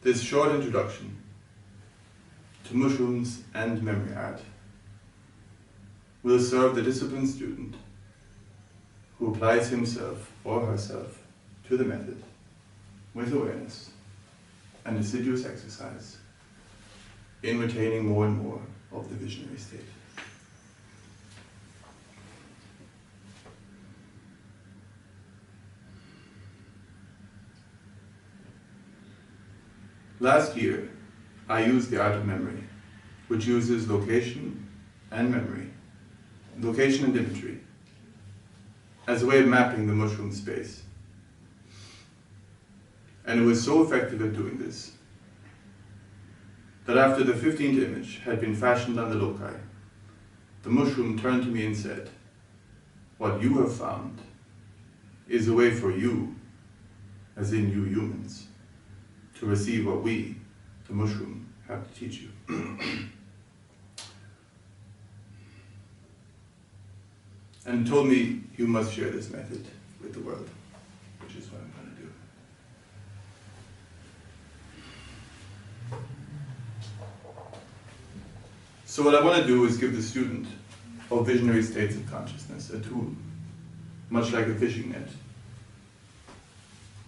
this short introduction to mushrooms and memory art will serve the disciplined student who applies himself or herself to the method with awareness and assiduous exercise in retaining more and more of the visionary state. Last year, I used the art of memory, which uses location and memory, location and imagery, as a way of mapping the mushroom space. And it was so effective at doing this that after the 15th image had been fashioned on the loci, the mushroom turned to me and said, "What you have found is a way for you, as in you humans, to receive what we, the mushroom, have to teach you." And told me, "You must share this method with the world," which is what I'm going to do. So what I want to do is give the student of visionary states of consciousness a tool, much like a fishing net,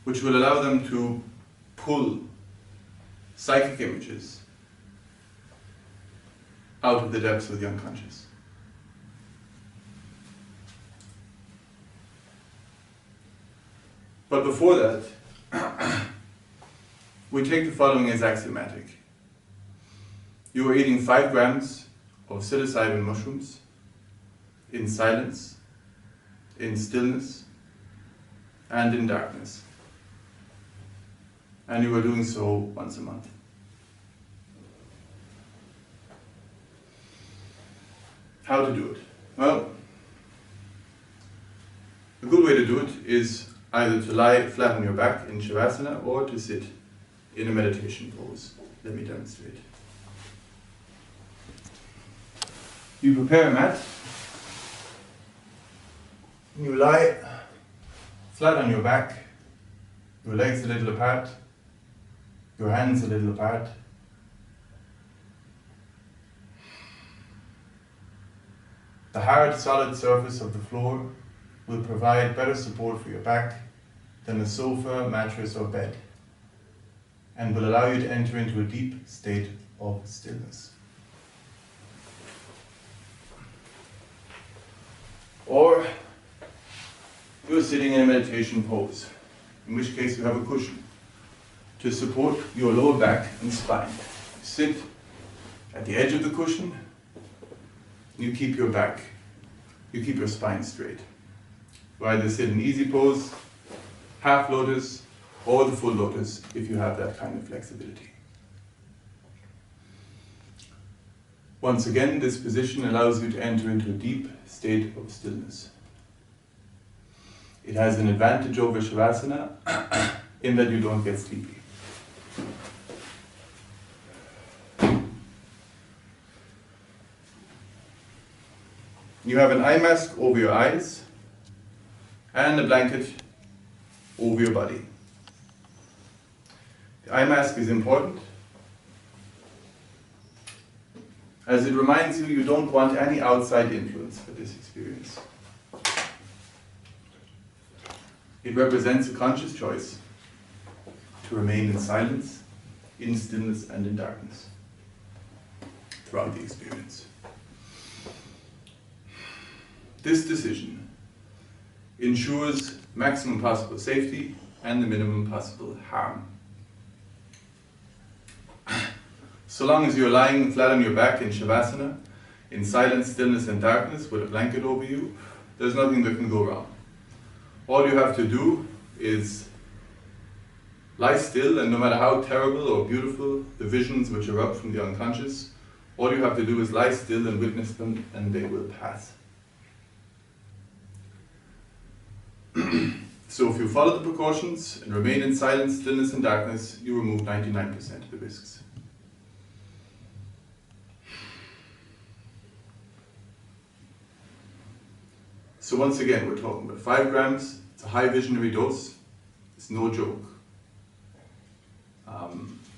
which will allow them to pull psychic images out of the depths of the unconscious. But before that, we take the following as axiomatic. You are eating 5 grams of psilocybin mushrooms in silence, in stillness, and in darkness. And you are doing so once a month. How to do it? Well, a good way to do it is either to lie flat on your back in Shavasana or to sit in a meditation pose. Let me demonstrate. You prepare a mat. You lie flat on your back, your legs a little apart, your hands a little apart. The hard, solid surface of the floor will provide better support for your back than a sofa, mattress, or bed, and will allow you to enter into a deep state of stillness. Or you're sitting in a meditation pose, in which case you have a cushion to support your lower back and spine. You sit at the edge of the cushion, you keep your back, you keep your spine straight. You either sit in easy pose, half lotus, or the full lotus if you have that kind of flexibility. Once again, this position allows you to enter into a deep state of stillness. It has an advantage over Shavasana in that you don't get sleepy. You have an eye mask over your eyes and a blanket over your body. The eye mask is important as it reminds you you don't want any outside influence for this experience. It represents a conscious choice to remain in silence, in stillness, and in darkness throughout the experience. This decision ensures maximum possible safety and the minimum possible harm. So long as you're lying flat on your back in Shavasana, in silence, stillness, and darkness with a blanket over you, there's nothing that can go wrong. All you have to do is lie still, and no matter how terrible or beautiful the visions which erupt from the unconscious, all you have to do is lie still and witness them, and they will pass. So if you follow the precautions and remain in silence, stillness, and darkness, you remove 99% of the risks. So once again, we're talking about 5 grams. It's a high visionary dose. It's no joke.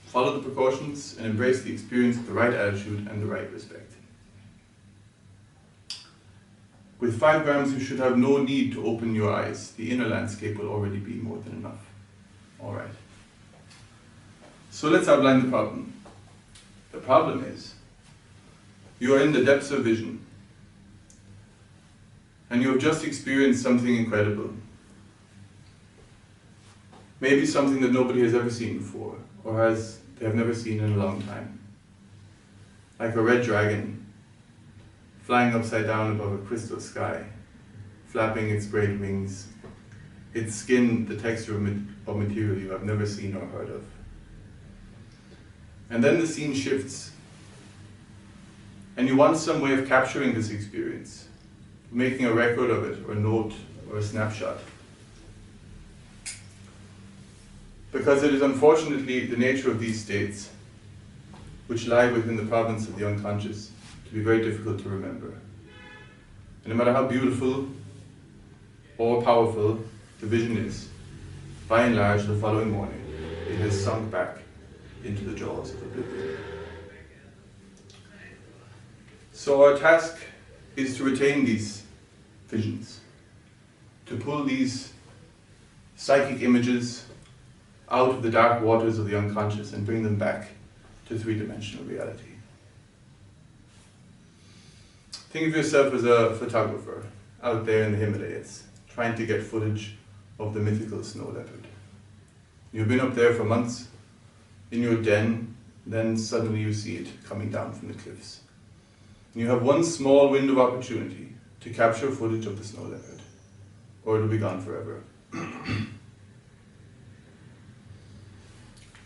follow the precautions, and embrace the experience with the right attitude and the right respect. With 5 grams, you should have no need to open your eyes. The inner landscape will already be more than enough. All right. So let's outline the problem. The problem is, you are in the depths of vision, and you have just experienced something incredible. Maybe something that nobody has ever seen before, or they have never seen in a long time. Like a red dragon, flying upside down above a crystal sky, flapping its great wings, its skin the texture of material you have never seen or heard of. And then the scene shifts, and you want some way of capturing this experience, making a record of it, or a note, or a snapshot. Because it is unfortunately the nature of these states, which lie within the province of the unconscious, to be very difficult to remember. And no matter how beautiful or powerful the vision is, by and large the following morning it has sunk back into the jaws of oblivion. So our task is to retain these visions, to pull these psychic images out of the dark waters of the unconscious and bring them back to 3-dimensional reality. Think of yourself as a photographer out there in the Himalayas, trying to get footage of the mythical snow leopard. You've been up there for months, in your den, then suddenly you see it coming down from the cliffs. And you have one small window of opportunity to capture footage of the snow leopard, or it'll be gone forever.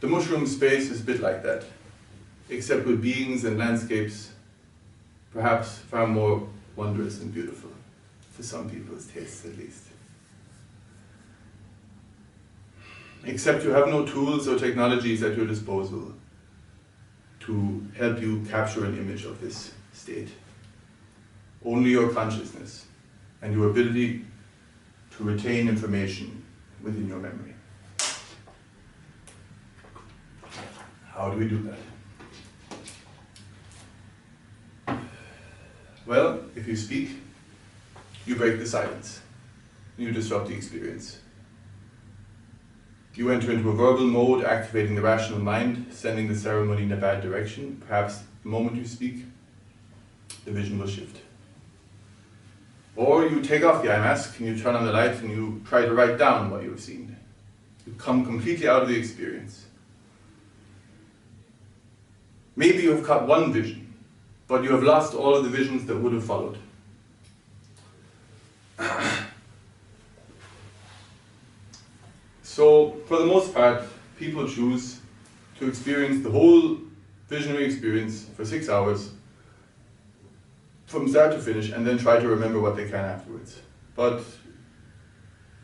The mushroom space is a bit like that, except with beings and landscapes perhaps far more wondrous and beautiful, for some people's tastes at least. Except you have no tools or technologies at your disposal to help you capture an image of this state. Only your consciousness and your ability to retain information within your memory. How do we do that? Well, if you speak, you break the silence. You disrupt the experience. You enter into a verbal mode, activating the rational mind, sending the ceremony in a bad direction. Perhaps the moment you speak, the vision will shift. Or you take off the eye mask and you turn on the light and you try to write down what you have seen. You come completely out of the experience. Maybe you have caught one vision, but you have lost all of the visions that would have followed. So, for the most part, people choose to experience the whole visionary experience for 6 hours, from start to finish, and then try to remember what they can afterwards. But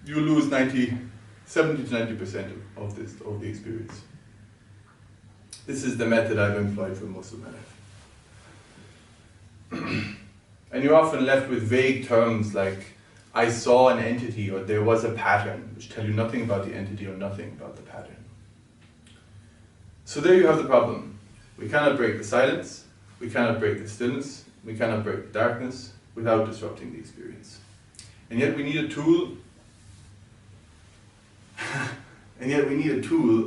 you lose 70 to 90% of the experience. This is the method I've employed for most of my life. And you're often left with vague terms like, I saw an entity, or there was a pattern, which tell you nothing about the entity or nothing about the pattern. So there you have the problem. We cannot break the silence, we cannot break the stillness, we cannot break the darkness without disrupting the experience. And yet we need a tool,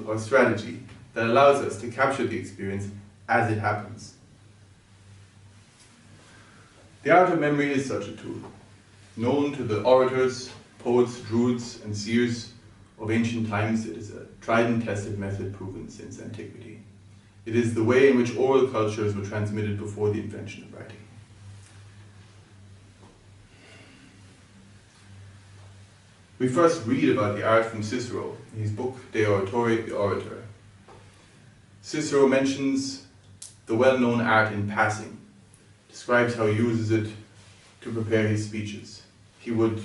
or strategy that allows us to capture the experience as it happens. The art of memory is such a tool, known to the orators, poets, druids, and seers of ancient times. It is a tried and tested method proven since antiquity. It is the way in which oral cultures were transmitted before the invention of writing. We first read about the art from Cicero in his book De Oratore, the Orator. Cicero mentions the well-known art in passing, describes how he uses it to prepare his speeches. He would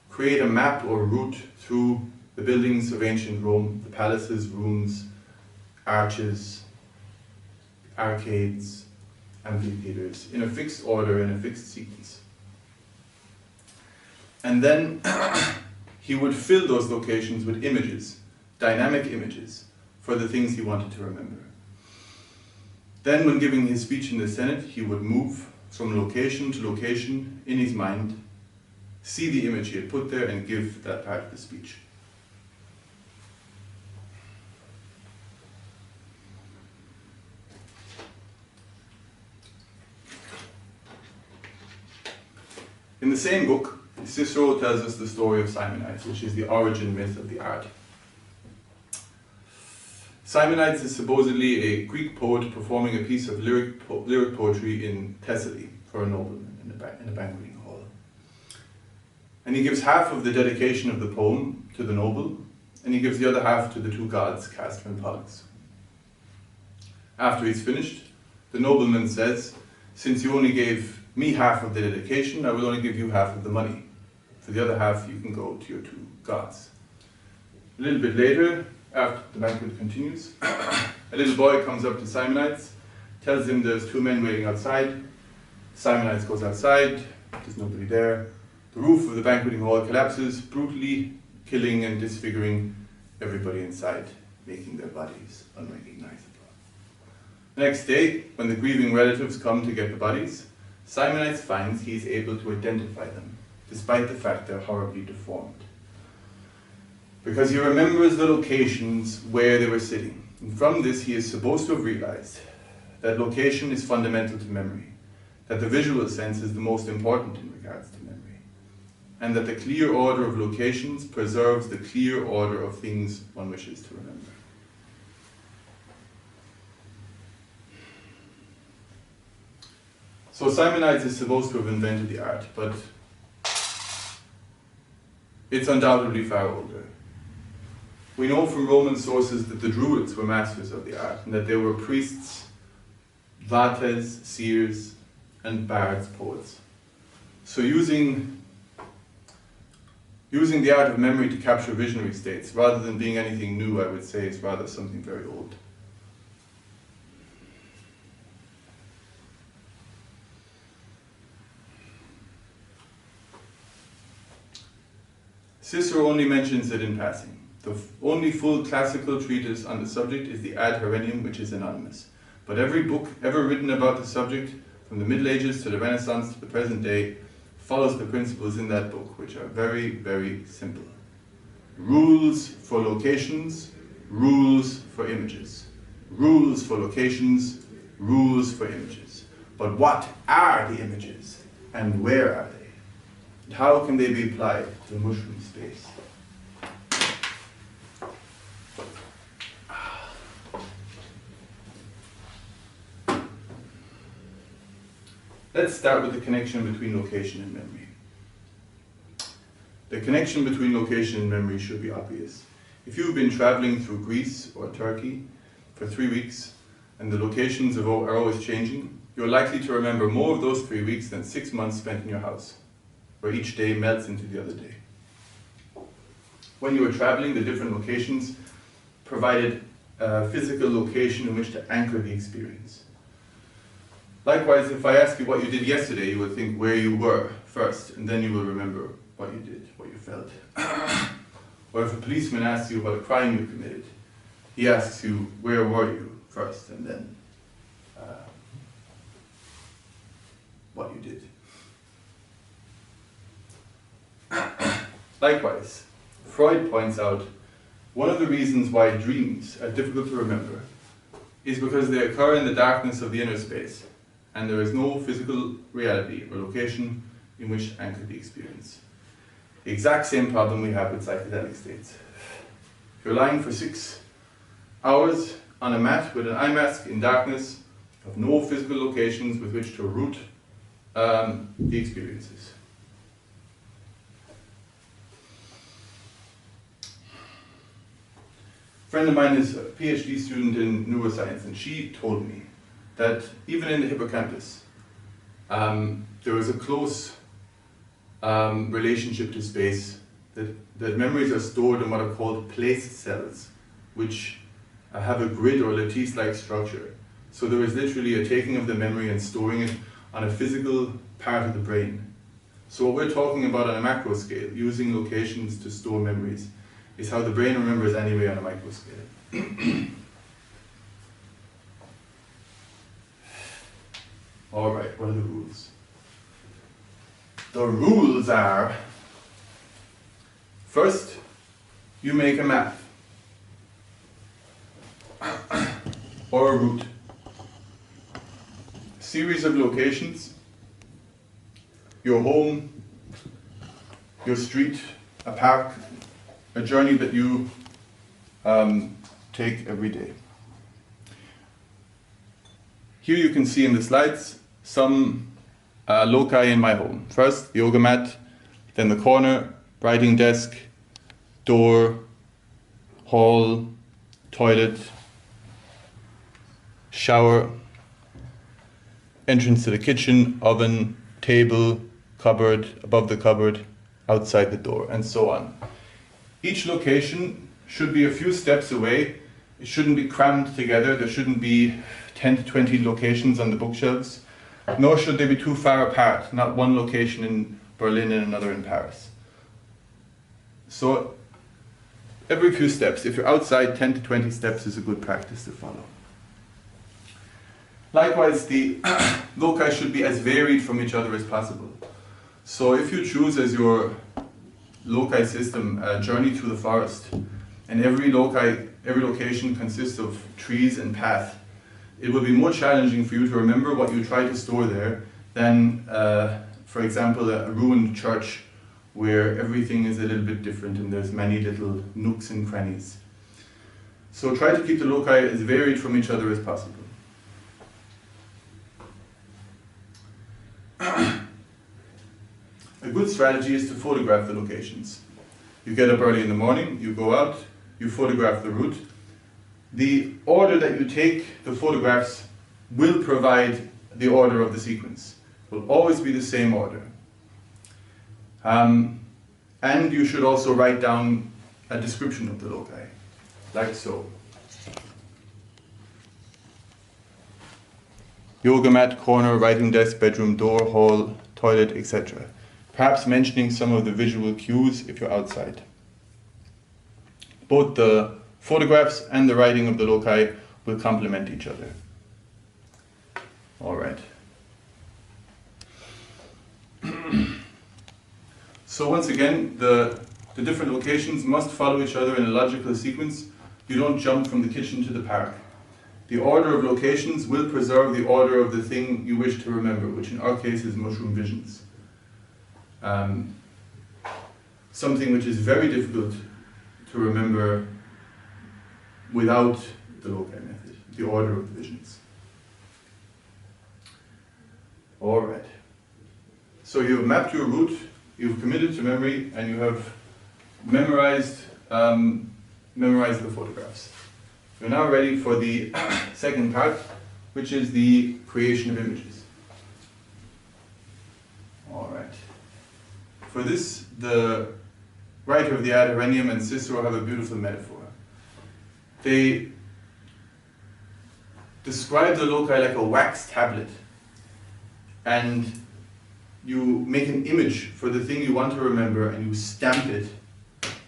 create a map or route through the buildings of ancient Rome, the palaces, rooms, arches, arcades, amphitheaters, in a fixed order, in a fixed sequence. And then he would fill those locations with images, dynamic images, for the things he wanted to remember. Then, when giving his speech in the Senate, he would move from location to location in his mind, see the image he had put there, and give that part of the speech. In the same book, Cicero tells us the story of Simonides, which is the origin myth of the art. Simonides is supposedly a Greek poet performing a piece of lyric poetry in Thessaly for a nobleman in a banqueting hall. And he gives half of the dedication of the poem to the noble, and he gives the other half to the two gods, Castor and Pollux. After he's finished, the nobleman says, "Since you only gave me half of the dedication, I will only give you half of the money. For the other half, you can go to your two gods." A little bit later, after the banquet continues, a little boy comes up to Simonides, tells him there's two men waiting outside. Simonides goes outside, there's nobody there. The roof of the banqueting hall collapses, brutally killing and disfiguring everybody inside, making their bodies unrecognizable. The next day, when the grieving relatives come to get the bodies, Simonides finds he is able to identify them, despite the fact they're horribly deformed. Because he remembers the locations where they were sitting. And from this, he is supposed to have realized that location is fundamental to memory, that the visual sense is the most important in regards to memory, and that the clear order of locations preserves the clear order of things one wishes to remember. So Simonides is supposed to have invented the art, but it's undoubtedly far older. We know from Roman sources that the Druids were masters of the art, and that they were priests, vates, seers, and bards, poets. So using the art of memory to capture visionary states, rather than being anything new, I would say, is rather something very old. Cicero only mentions it in passing. The only full classical treatise on the subject is the Ad Herennium, which is anonymous. But every book ever written about the subject, from the Middle Ages to the Renaissance to the present day, follows the principles in that book, which are very, very simple. Rules for locations, rules for images. Rules for locations, rules for images. But what are the images, and where are they? And how can they be applied to the mushroom space? Let's start with the connection between location and memory. The connection between location and memory should be obvious. If you've been traveling through Greece or Turkey for 3 weeks, and the locations are always changing, you're likely to remember more of those 3 weeks than 6 months spent in your house, where each day melts into the other day. When you were traveling, the different locations provided a physical location in which to anchor the experience. Likewise, if I ask you what you did yesterday, you will think where you were first, and then you will remember what you did, what you felt. Or if a policeman asks you about a crime you committed, he asks you, where were you first, and then what you did. Likewise, Freud points out one of the reasons why dreams are difficult to remember is because they occur in the darkness of the inner space, and there is no physical reality or location in which to anchor the experience. The exact same problem we have with psychedelic states. If you're lying for 6 hours on a mat with an eye mask in darkness, you have no physical locations with which to root the experiences. A friend of mine is a PhD student in neuroscience, and she told me that even in the hippocampus, there is a close relationship to space, that memories are stored in what are called place cells, which have a grid or lattice-like structure. So there is literally a taking of the memory and storing it on a physical part of the brain. So what we're talking about on a macro scale, using locations to store memories, is how the brain remembers anyway on a micro scale. Alright, what are the rules? The rules are, first, you make a map or a route. A series of locations, your home, your street, a park, a journey that you take every day. Here you can see in the slides some loci in my home. First, the yoga mat, then the corner, writing desk, door, hall, toilet, shower, entrance to the kitchen, oven, table, cupboard, above the cupboard, outside the door, and so on. Each location should be a few steps away. It shouldn't be crammed together. There shouldn't be 10 to 20 locations on the bookshelves, nor should they be too far apart, not one location in Berlin and another in Paris. So every few steps, if you're outside, 10 to 20 steps is a good practice to follow. Likewise, the loci should be as varied from each other as possible. So if you choose as your loci system a journey through the forest, and every location consists of trees and path, it will be more challenging for you to remember what you try to store there than, for example, a ruined church where everything is a little bit different and there's many little nooks and crannies. So try to keep the loci as varied from each other as possible. A good strategy is to photograph the locations. You get up early in the morning, you go out, you photograph the route. The order that you take the photographs will provide the order of the sequence. It will always be the same order. And you should also write down a description of the loci, like so. Yoga mat, corner, writing desk, bedroom, door, hall, toilet, etc. Perhaps mentioning some of the visual cues if you're outside. Both the photographs and the writing of the loci will complement each other. All right. So once again, the different locations must follow each other in a logical sequence. You don't jump from the kitchen to the park. The order of locations will preserve the order of the thing you wish to remember, which in our case is mushroom visions. Something which is very difficult to remember without the loci method, the order of the visions. All right. So you've mapped your route, you've committed to memory, and you have memorized the photographs. You're now ready for the second part, which is the creation of images. All right. For this, the writer of the Ad Horennium and Cicero have a beautiful metaphor. They describe the loci like a wax tablet, and you make an image for the thing you want to remember and you stamp it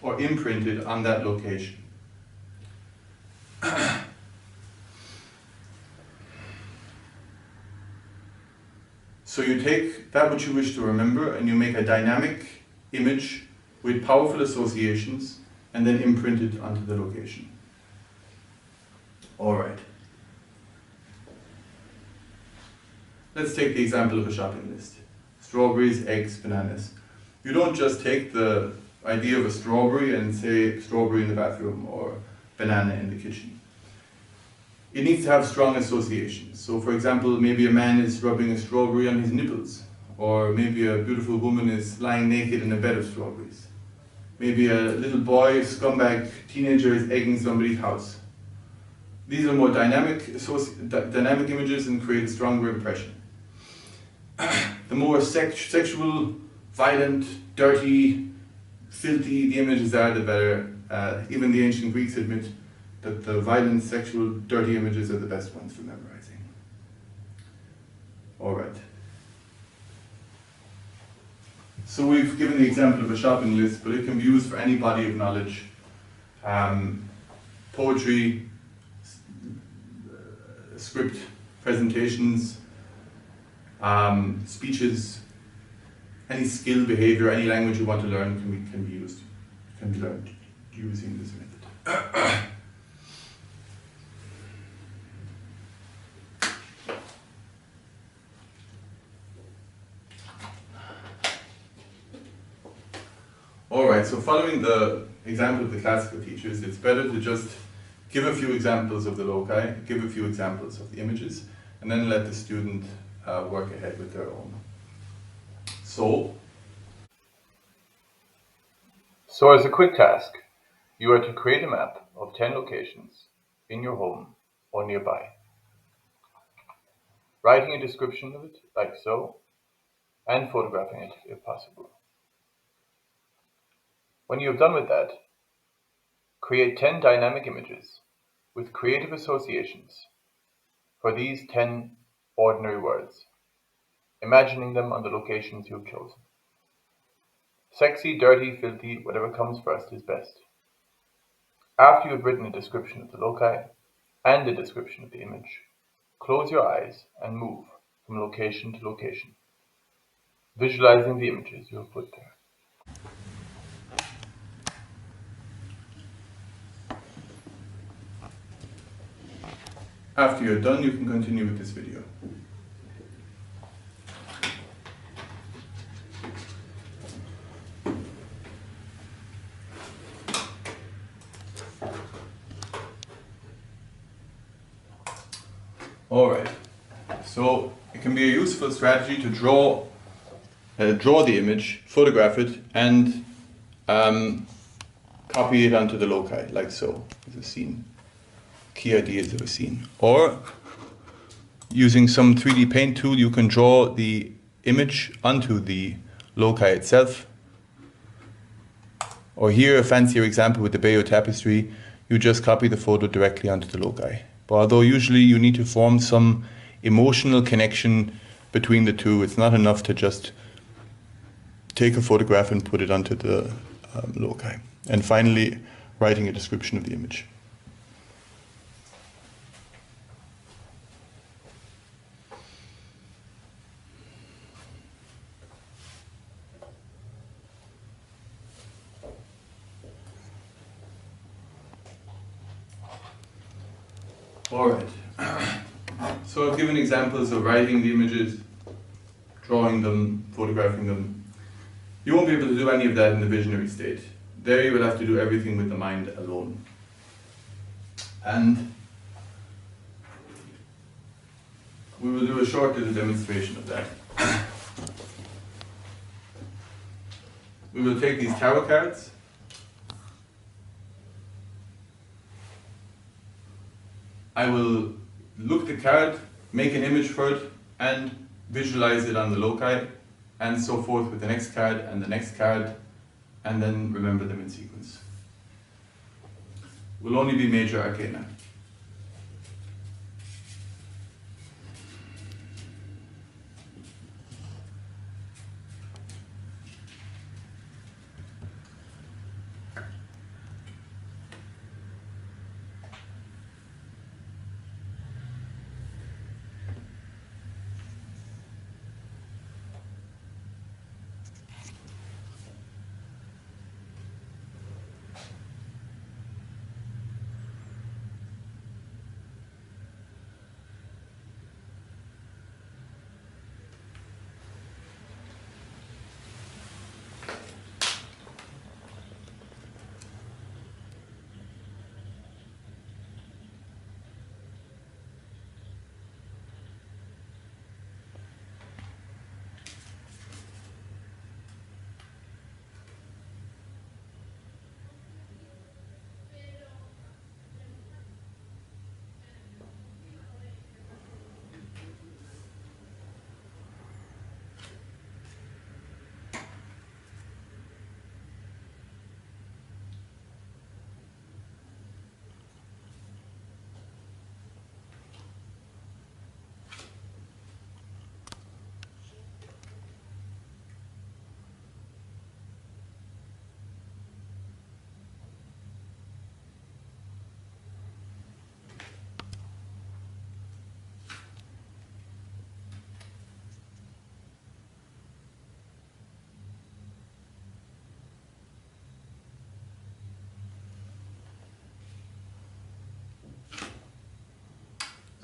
or imprint it on that location. So you take that which you wish to remember and you make a dynamic image with powerful associations and then imprint it onto the location. All right. Let's take the example of a shopping list. Strawberries, eggs, bananas. You don't just take the idea of a strawberry and say strawberry in the bathroom or banana in the kitchen. It needs to have strong associations. So for example, maybe a man is rubbing a strawberry on his nipples, or maybe a beautiful woman is lying naked in a bed of strawberries. Maybe a little boy, scumbag teenager is egging somebody's house. These are more dynamic images and create a stronger impression. The more sexual, violent, dirty, filthy the images are, the better. Even the ancient Greeks admit that the violent, sexual, dirty images are the best ones for memorizing. All right. So we've given the example of a shopping list, but it can be used for any body of knowledge. poetry, script presentations, speeches, any skill, behavior, any language you want to learn can be learned using this method. Alright, so following the example of the classical teachers, it's better to just give a few examples of the loci, give a few examples of the images, and then let the student work ahead with their own. So as a quick task, you are to create a map of 10 locations in your home or nearby, writing a description of it like so, and photographing it if possible. When you have done with that, create 10 dynamic images with creative associations for these 10 ordinary words, imagining them on the locations you have chosen. Sexy, dirty, filthy, whatever comes first is best. After you have written a description of the loci and a description of the image, close your eyes and move from location to location, visualizing the images you have put there. after you're done, you can continue with this video. Alright, so it can be a useful strategy to draw the image, photograph it, and copy it onto the loci, like so, as a scene. Key ideas of a scene. Or, using some 3D paint tool, you can draw the image onto the loci itself. Or here, a fancier example with the Bayeux tapestry, you just copy the photo directly onto the loci. But although usually you need to form some emotional connection between the two, it's not enough to just take a photograph and put it onto the loci. And finally, writing a description of the image. Alright, so I've given examples of writing the images, drawing them, photographing them. You won't be able to do any of that in the visionary state. There you will have to do everything with the mind alone. And we will do a short little demonstration of that. We will take these tarot cards. I will look the card, make an image for it, and visualize it on the loci, and so forth with the next card and the next card, and then remember them in sequence. Will only be major arcana.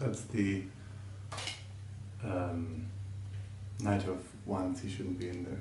That's the Knight of Wands. He shouldn't be in there.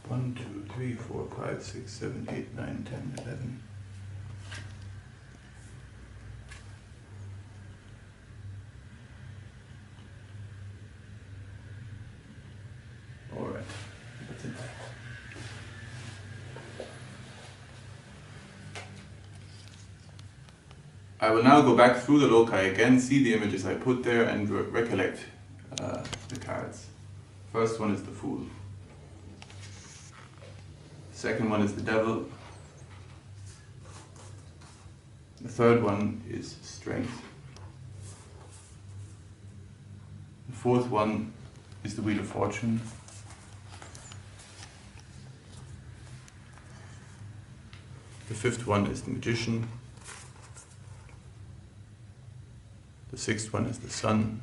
One, 2, 3, 4, 5, 6, 7, 8, 9, 10, 11. All right, that's it. I will now go back through the loci again, see the images I put there, and recollect the cards. First one is the Fool. Second one is the Devil. The third one is Strength. The fourth one is the Wheel of Fortune. The fifth one is the Magician. The sixth one is the Sun.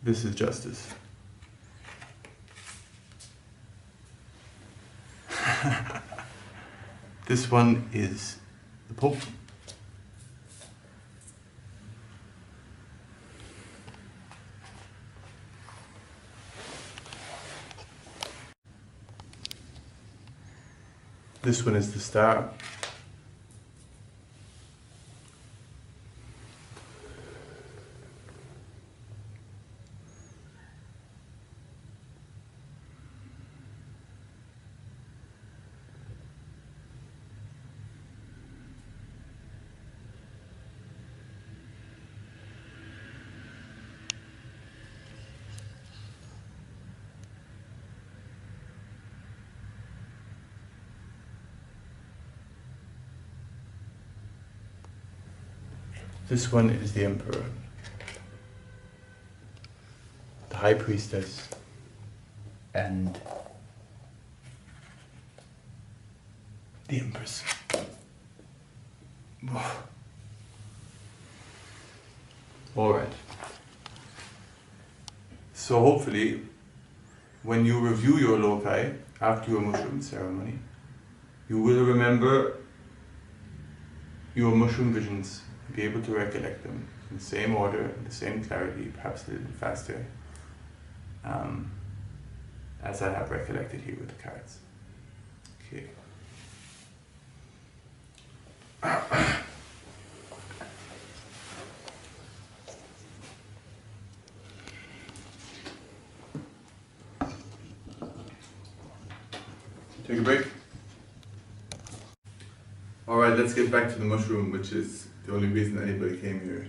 This is Justice. This one is the Pope. This one is the Star. This one is the Emperor, the High Priestess, and the Empress. All right. So hopefully, when you review your loci after your mushroom ceremony, you will remember your mushroom visions, be able to recollect them in the same order, in the same clarity, perhaps a little bit faster, as I have recollected here with the cards. Okay. Take a break. All right, let's get back to the mushroom, which is the only reason anybody came here.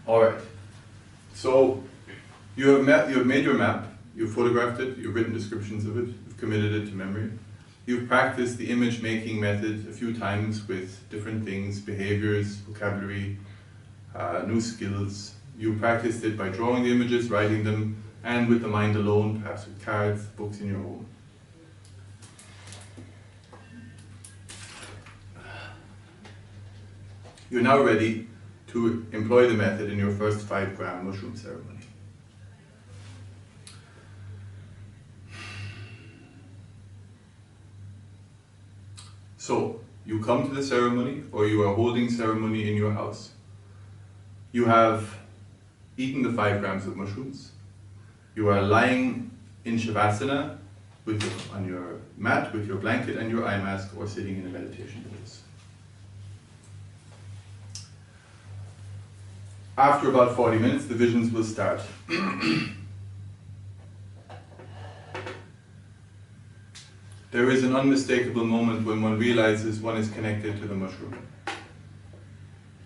All right. So you have made your map. You've photographed it. You've written descriptions of it. You've committed it to memory. You've practiced the image making method a few times with different things, behaviors, vocabulary, new skills. You practiced it by drawing the images, writing them, and with the mind alone, perhaps with cards, books in your home. You're now ready to employ the method in your first 5-gram mushroom ceremony. So, you come to the ceremony, or you are holding ceremony in your house. You have eaten the 5 grams of mushrooms. You are lying in Shavasana on your mat with your blanket and your eye mask, or sitting in a meditation pose. After about 40 minutes, the visions will start. There is an unmistakable moment when one realizes one is connected to the mushroom.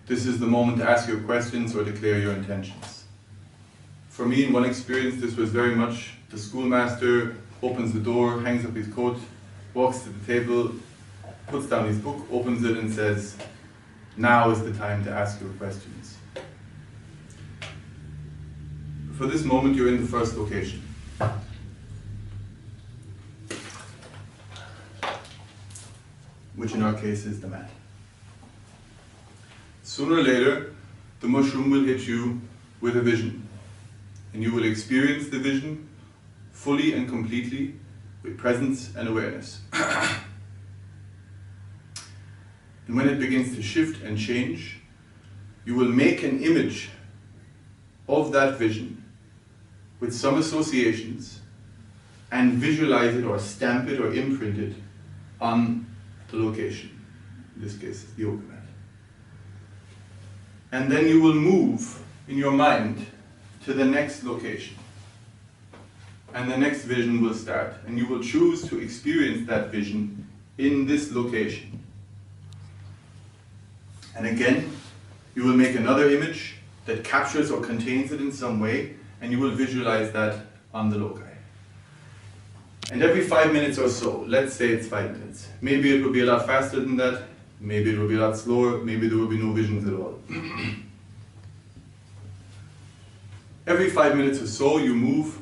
This is the moment to ask your questions or declare your intentions. For me, in one experience, this was very much the schoolmaster opens the door, hangs up his coat, walks to the table, puts down his book, opens it and says, "Now is the time to ask your questions." For this moment, you're in the first location. Which in our case is the mat. Sooner or later, the mushroom will hit you with a vision, and you will experience the vision fully and completely with presence and awareness. And when it begins to shift and change, you will make an image of that vision with some associations and visualize it or stamp it or imprint it on the location. In this case, it's the yoga mat. And then you will move in your mind to the next location. And the next vision will start. And you will choose to experience that vision in this location. And again, you will make another image that captures or contains it in some way, and you will visualize that on the loci. And every 5 minutes or so, let's say it's 5 minutes, maybe it will be a lot faster than that, maybe it will be a lot slower, maybe there will be no visions at all. Every 5 minutes or so, you move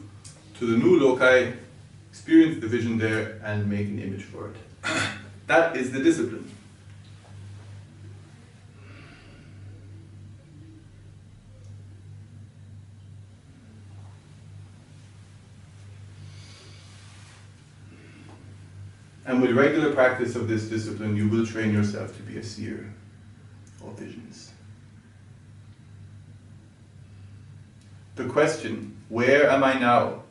to the new loci, experience the vision there, and make an image for it. That is the discipline. And with regular practice of this discipline, you will train yourself to be a seer of visions. The question, where am I now?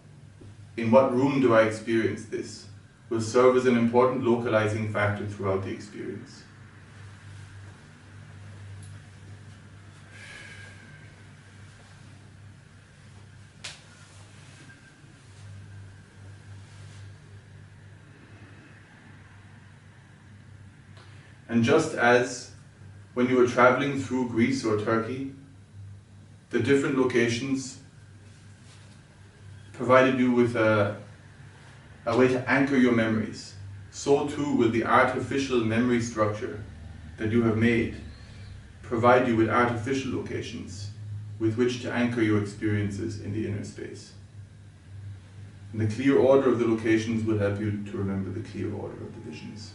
In what room do I experience this? Will serve as an important localizing factor throughout the experience. And just as when you were traveling through Greece or Turkey, the different locations provided you with a way to anchor your memories, so too will the artificial memory structure that you have made provide you with artificial locations with which to anchor your experiences in the inner space. And the clear order of the locations will help you to remember the clear order of the visions.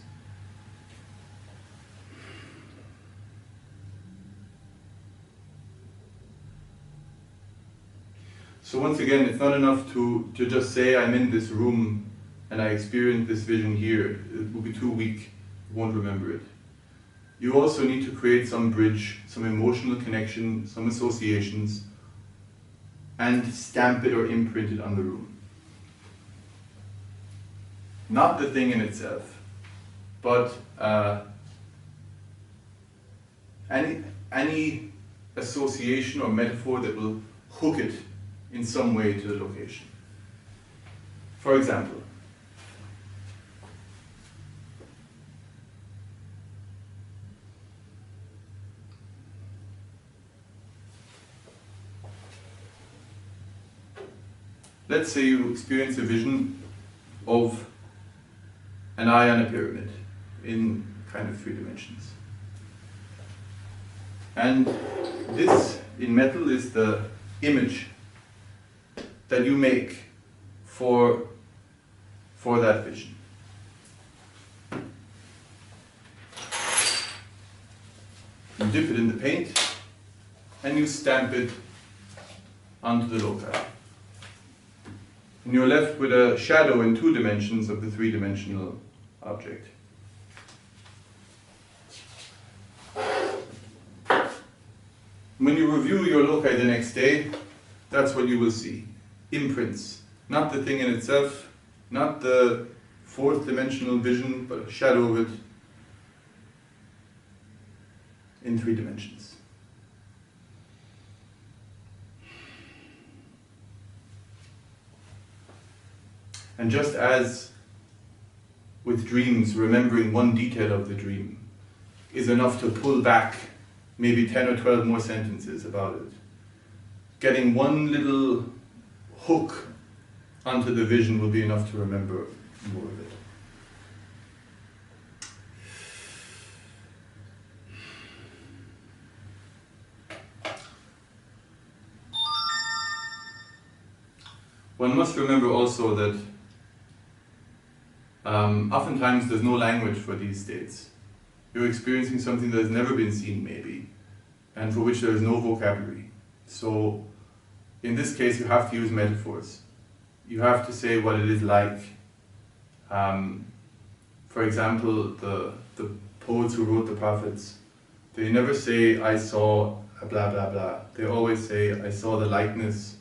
So once again, it's not enough to just say I'm in this room and I experienced this vision here. It will be too weak, you won't remember it. You also need to create some bridge, some emotional connection, some associations, and stamp it or imprint it on the room. Not the thing in itself, but any association or metaphor that will hook it in some way to the location. For example, let's say you experience a vision of an eye on a pyramid in kind of 3 dimensions. And this, in metal, is the image that you make for that vision. You dip it in the paint and you stamp it onto the loci. And you're left with a shadow in 2 dimensions of the 3-dimensional object. When you review your loci the next day, that's what you will see. Imprints. Not the thing in itself, not the 4th-dimensional vision, but a shadow of it in 3 dimensions. And just as with dreams, remembering one detail of the dream is enough to pull back maybe 10 or 12 more sentences about it. Getting one little hook onto the vision will be enough to remember more of it. One must remember also that oftentimes there's no language for these states. You're experiencing something that has never been seen, maybe, and for which there is no vocabulary. So, in this case, you have to use metaphors. You have to say what it is like. For example, the poets who wrote the prophets, they never say, I saw a blah blah blah. They always say, I saw the likeness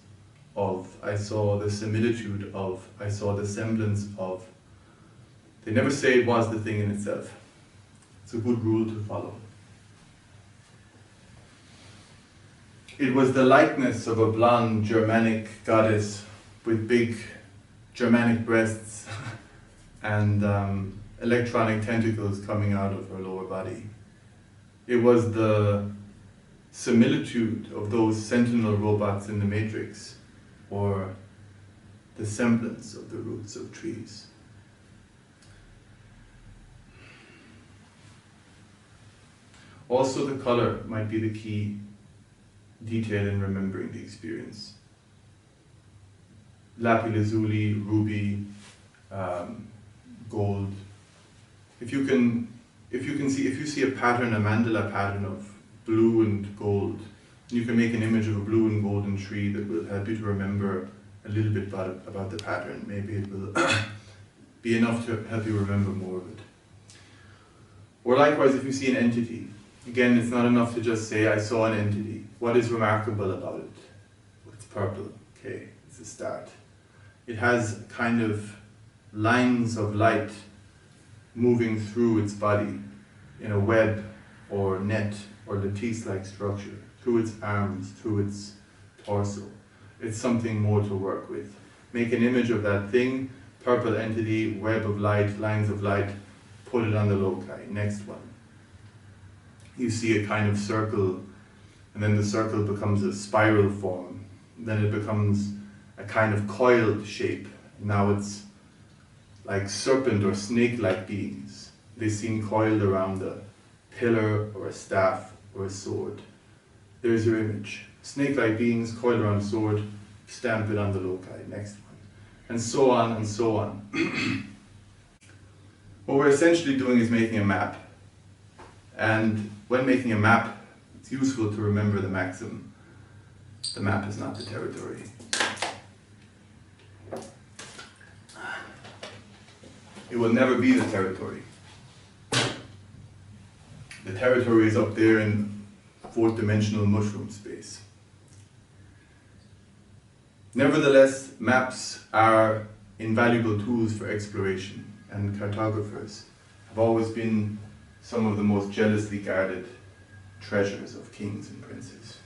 of, I saw the similitude of, I saw the semblance of. They never say it was the thing in itself. It's a good rule to follow. It was the likeness of a blonde Germanic goddess with big Germanic breasts and electronic tentacles coming out of her lower body. It was the similitude of those sentinel robots in the Matrix, or the semblance of the roots of trees. Also, the color might be the key detail in remembering the experience. Lapis lazuli, ruby, gold. If you see a pattern, a mandala pattern of blue and gold, you can make an image of a blue and golden tree that will help you to remember a little bit about the pattern. Maybe it will be enough to help you remember more of it. Or likewise, if you see an entity, again, it's not enough to just say, I saw an entity. What is remarkable about it? It's purple. Okay, it's a start. It has kind of lines of light moving through its body in a web or net or lattice-like structure, through its arms, through its torso. It's something more to work with. Make an image of that thing, purple entity, web of light, lines of light, put it on the loci. Next one. You see a kind of circle, and then the circle becomes a spiral form. Then it becomes a kind of coiled shape. Now it's like serpent or snake-like beings. They seem coiled around a pillar or a staff or a sword. There's your image. Snake-like beings coiled around a sword, stamp it on the loci. Next one. And so on and so on. What we're essentially doing is making a map. And when making a map, it's useful to remember the maxim, the map is not the territory. It will never be the territory. The territory is up there in 4th-dimensional mushroom space. Nevertheless, maps are invaluable tools for exploration, and cartographers have always been some of the most jealously guarded treasures of kings and princes.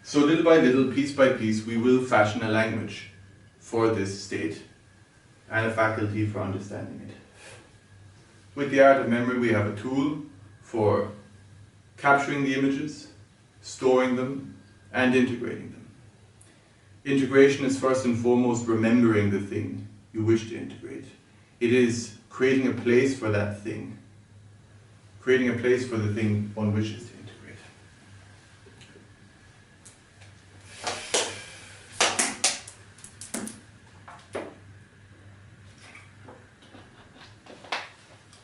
So little by little, piece by piece, we will fashion a language for this state and a faculty for understanding it. With the art of memory, we have a tool for capturing the images, storing them, and integrating them. Integration is first and foremost remembering the thing you wish to integrate. It is creating a place for that thing. Creating a place for the thing one wishes to integrate.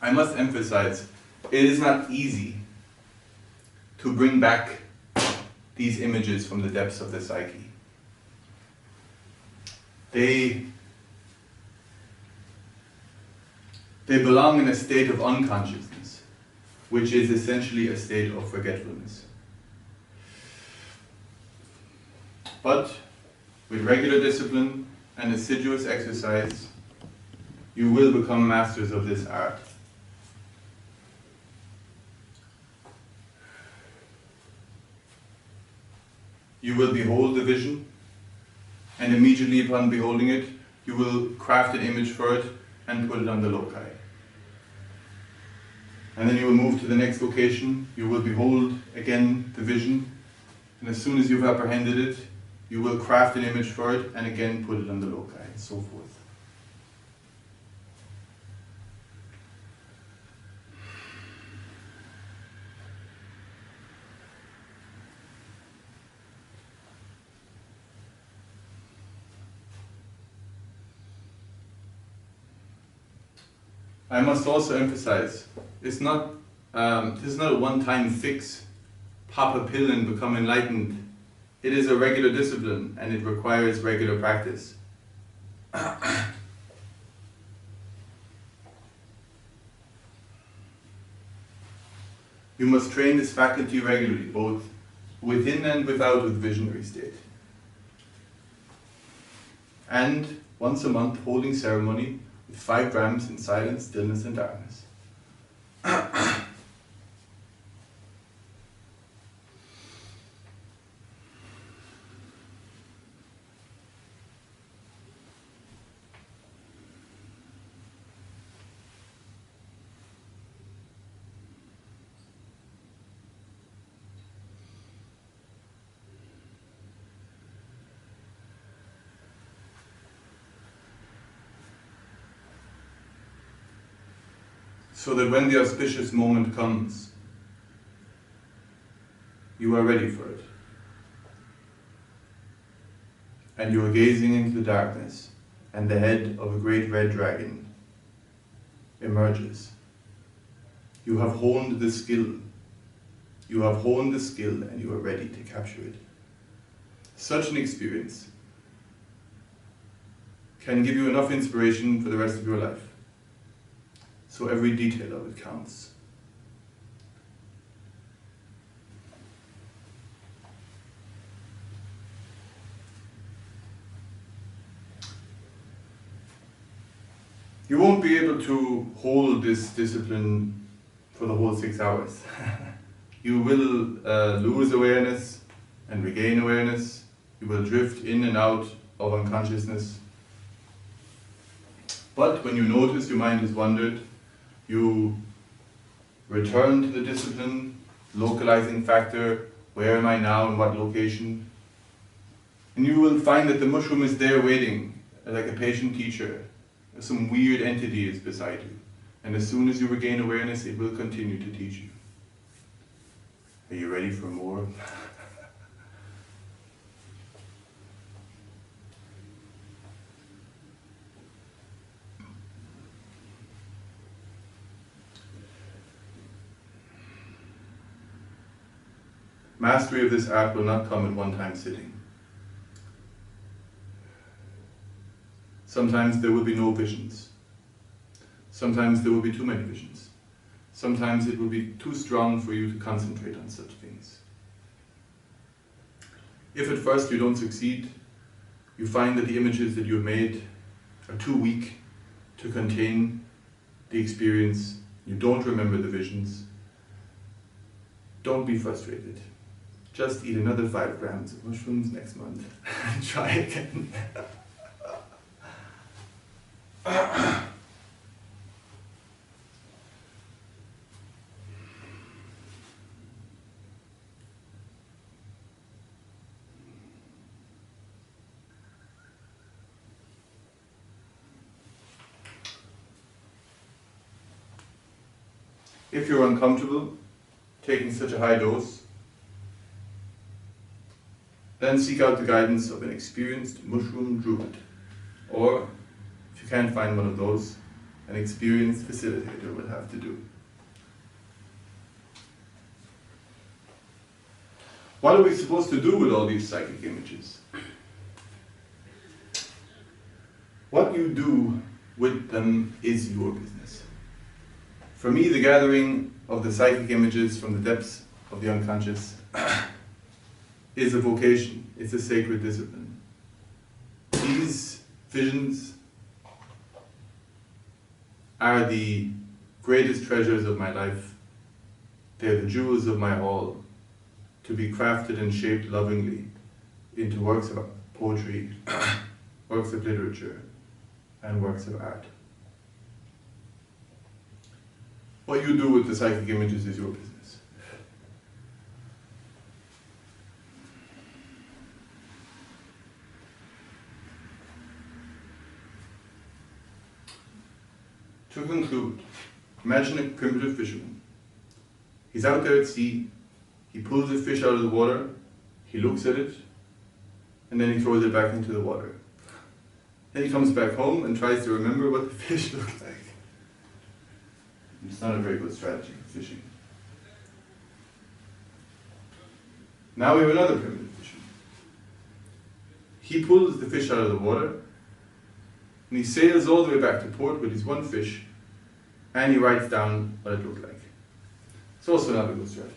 I must emphasize, it is not easy to bring back these images from the depths of the psyche. They belong in a state of unconsciousness, which is essentially a state of forgetfulness. But with regular discipline and assiduous exercise, you will become masters of this art. You will behold the vision, and immediately upon beholding it, you will craft an image for it and put it on the loci. And then you will move to the next location, you will behold again the vision, and as soon as you've apprehended it, you will craft an image for it and again put it on the loci, and so forth. I must also emphasize, this is not a one-time fix, pop a pill and become enlightened. It is a regular discipline and it requires regular practice. You must train this faculty regularly, both within and without the visionary state. And once a month, holding ceremony with 5 grams in silence, stillness, and darkness. So that when the auspicious moment comes, you are ready for it. And you are gazing into the darkness, and the head of a great red dragon emerges. You have honed the skill. You have honed the skill, and you are ready to capture it. Such an experience can give you enough inspiration for the rest of your life. So every detail of it counts. You won't be able to hold this discipline for the whole 6 hours. You will lose awareness and regain awareness. You will drift in and out of unconsciousness. But when you notice your mind has wandered, you return to the discipline, localizing factor, where am I now, in what location? And you will find that the mushroom is there waiting, like a patient teacher. Some weird entity is beside you. And as soon as you regain awareness, it will continue to teach you. Are you ready for more? Mastery of this art will not come in one-time sitting. Sometimes there will be no visions. Sometimes there will be too many visions. Sometimes it will be too strong for you to concentrate on such things. If at first you don't succeed, you find that the images that you have made are too weak to contain the experience, you don't remember the visions, don't be frustrated. Just eat another 5 grams of mushrooms next month and try again. If you're uncomfortable taking such a high dose, then seek out the guidance of an experienced mushroom druid. Or, if you can't find one of those, an experienced facilitator will have to do. What are we supposed to do with all these psychic images? What you do with them is your business. For me, the gathering of the psychic images from the depths of the unconscious is a vocation, it's a sacred discipline. These visions are the greatest treasures of my life. They're the jewels of my all, to be crafted and shaped lovingly into works of poetry, works of literature, and works of art. What you do with the psychic images is your business. To conclude, imagine a primitive fisherman. He's out there at sea, he pulls a fish out of the water, he looks at it, and then he throws it back into the water. Then he comes back home and tries to remember what the fish looked like. It's not a very good strategy for fishing. Now we have another primitive fisherman. He pulls the fish out of the water, and he sails all the way back to port with his one fish, and he writes down what it looked like. It's also not a good strategy.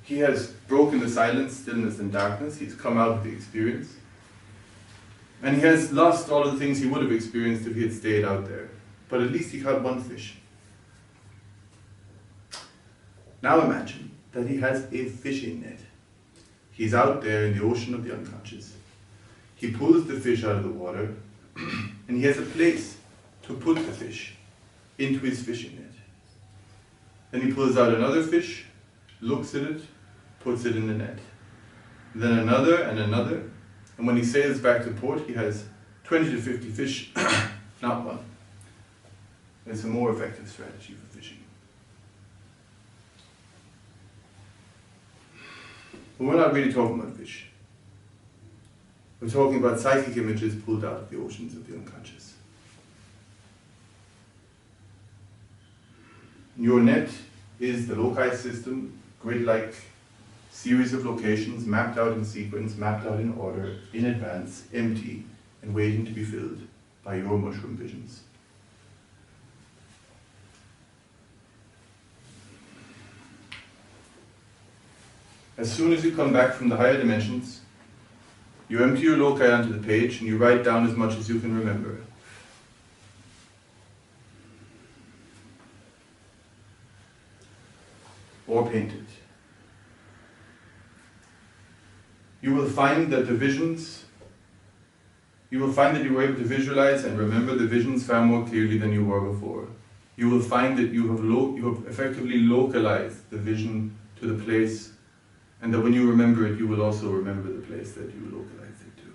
He has broken the silence, stillness, and darkness. He's come out of the experience. And he has lost all of the things he would have experienced if he had stayed out there. But at least he caught one fish. Now imagine that he has a fishing net. He's out there in the ocean of the unconscious. He pulls the fish out of the water, and he has a place to put the fish into his fishing net. Then he pulls out another fish, looks at it, puts it in the net. Then another and another, and when he sails back to port, he has 20 to 50 fish, not one. It's a more effective strategy for fishing. But we're not really talking about fish. We're talking about psychic images pulled out of the oceans of the unconscious. Your net is the loci system, grid-like series of locations mapped out in sequence, mapped out in order, in advance, empty, and waiting to be filled by your mushroom visions. As soon as you come back from the higher dimensions, you empty your loci onto the page and you write down as much as you can remember. Or paint it. You will find that you were able to visualize and remember the visions far more clearly than you were before. You will find that you have effectively localized the vision to the place, and that when you remember it, you will also remember the place that you localized it to.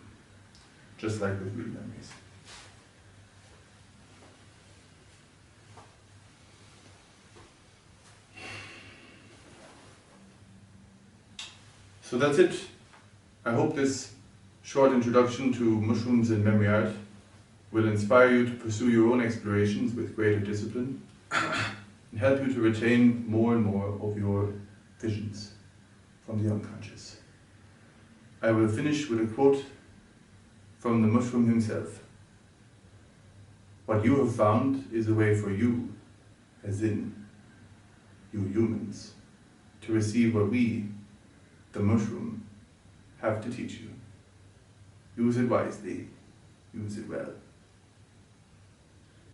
Just like with real memories. So that's it. I hope this short introduction to mushrooms and memory art will inspire you to pursue your own explorations with greater discipline and help you to retain more and more of your visions from the unconscious. I will finish with a quote from the mushroom himself. What you have found is a way for you, as in you humans, to receive what we, the mushroom, have to teach you. Use it wisely, use it well.